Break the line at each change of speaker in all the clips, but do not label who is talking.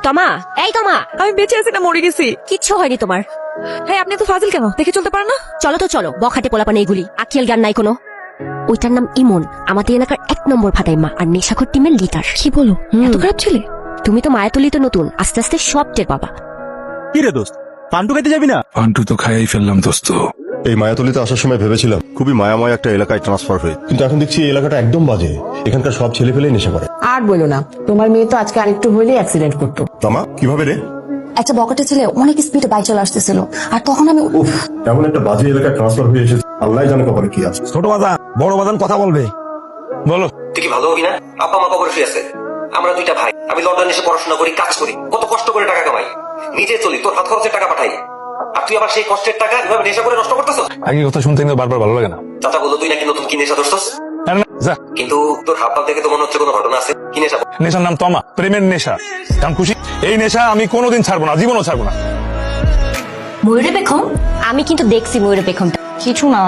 তমা, এই তমা,
আমি বেঁচে আছি না মরে গেছি?
কিচ্ছু হয়নি তোমার।
হ্যাঁ, আপনি তো ফাজিল কেন? দেখে চলতে পারেন না?
চলো তো চলো, বখাটে পোলাপান এইগুলি, আখিয়াল জ্ঞান নাই কোনো। ওইটার নাম ইমন, আমাদের এলাকার 1 নম্বর ফাটাইমা আর নেশাখোর টিমের লিডার।
কি বলো, এত খারাপ ছেলে?
তুমি তো মায়াতলিতে নতুন, আস্তে আস্তে সব টের পাবা।
কি রে দোস্ত, পান্টু খাইতে যাবি না?
পান্টু তো খাইয়াই ফেললাম দোস্ত।
এই মায়াতলিতে আসার সময় ভেবেছিলাম খুবই মায়াময় একটা এলাকায় ট্রান্সফার হয়ে, কিন্তু এখন দেখছি এই এলাকাটা একদম বাজে। এখানকার সব ছেলে পেলেই নেশা করে।
আর বলো না, তোমার মেয়ে তো আজকে আরেকটু হইলে অ্যাক্সিডেন্ট করতো।
তামা, কিভাবে রে?
একটা বকেটে ছেলে অনেক স্পিডে বাইক চলে আসতেছিল, আর তখন আমি
উফ, এমন একটা বাজে এলাকায় ট্রান্সফার হয়ে এসেছে, আল্লাহ জানে কপালে কি আছে।
ছোট বাজান বড় বাজান কথা বলবে। বলো।
তুই কি ভালো হবি না? আব্বা মা কবর শুয়ে আছে, আমরা 2টা ভাই। আমি লন্ডনে এসে পড়াশোনা করি, কাজ করি, কত কষ্ট করে টাকা কামাই, নিজে চলি, তোর হাত খরচের টাকা পাঠাই, আর তুই আবার সেই কষ্টের টাকা এভাবে নেশা করে নষ্ট করতেছ।
আগে কথা শুনতে কিন্তু বারবার ভালো লাগে না।
চাচা বললো তুই নাকি নতুন কি নেশা ধরছস,
যা,
কিন্তু তোর হাব ভাব দেখে তো মনে হচ্ছে কোনো ঘটনা আছে। কি নেশা?
নেশার নাম তমা, প্রেমের নেশা। কারণ খুশি, এই নেশা আমি কোনোদিন ছাড়বো না, জীবনও ছাড়বো না।
ময়ূরে পেখম? আমি কিন্তু দেখছি ময়ূরে পেখমটা।
কিছু না,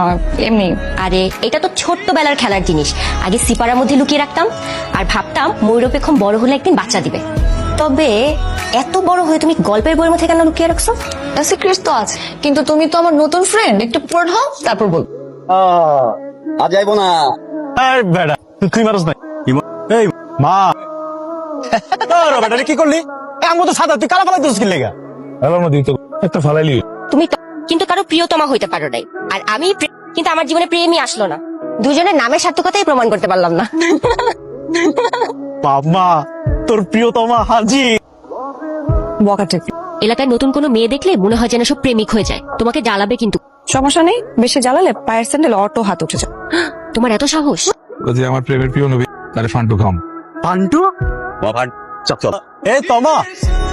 এমনি।
আরে এটা তো ছোট্টবেলার খেলার জিনিস, আগে সিপারার মধ্যে লুকিয়ে রাখতাম আর ভাবতাম ময়ূর পেখম বড় হলে একদিন বাচ্চা দিবে। তবে এত বড় হয়ে তুমি গল্পের বইয়ের মধ্যে কেন লুকিয়ে রাখছো?
সিক্রেট তো আছে, কিন্তু তুমি তো আমার নতুন ফ্রেন্ড, একটু পড়াও তারপর বল।
আজ যাইবো না। আর বেড়া তুই মানুষ নাই। এই মা, বেটা কি করলি? আমি তো সাদা, তুই কালা কালা দোষ কিনলে গা?
এলার মধ্যে তো একটা ফালাইলি।
তুমি কিন্তু কারো প্রিয়তমা হইতে পারো নাই, আর আমি কিন্তু আমার জীবনে প্রেমই আসলো না। দুজনের নামের সার্থকতাই প্রমাণ করতে পারলাম না।
বাবা, তোর প্রিয়তমা হাজি।
বকাটে।
এলাকায় নতুন কোনো মেয়ে দেখলে মনে হয় যেন সব প্রেমিক হয়ে যায়, তোমাকে জ্বালাবে কিন্তু।
সমস্যা নেই, বেশি জ্বালালে পায়ের স্যান্ডেল অটো হাত উঠে যায়।
তোমার এত সাহস?
যে আমার প্রেমের প্রিয় নবী, তারে ফান্টু খাম।
পান্টু বাবা, চল চল। এ তমা,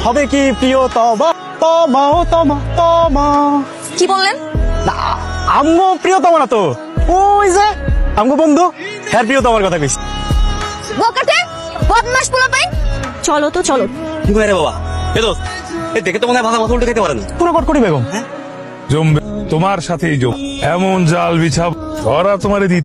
হবে কি প্রিয়তমা? তমা ও তমা তমা।
কি বললেন?
আমগো প্রিয়তমা না তো, ওই যে আমগো বন্ধু, হ্যাঁ প্রিয়তমার কথা কইছি।
বকাটে বদমাশ পোলাপাইন।
চলো তো চলো।
কি করে রে বাবা? এ দোস্ত, এই দেখে তো মনে হয় ভাষা মাথা উল্টে খেতে পারেন।
পুরো কটকটি বেগম।
জমবে তোমার সাথেই জম, এমন জাল বিছাব ধরা তোমারে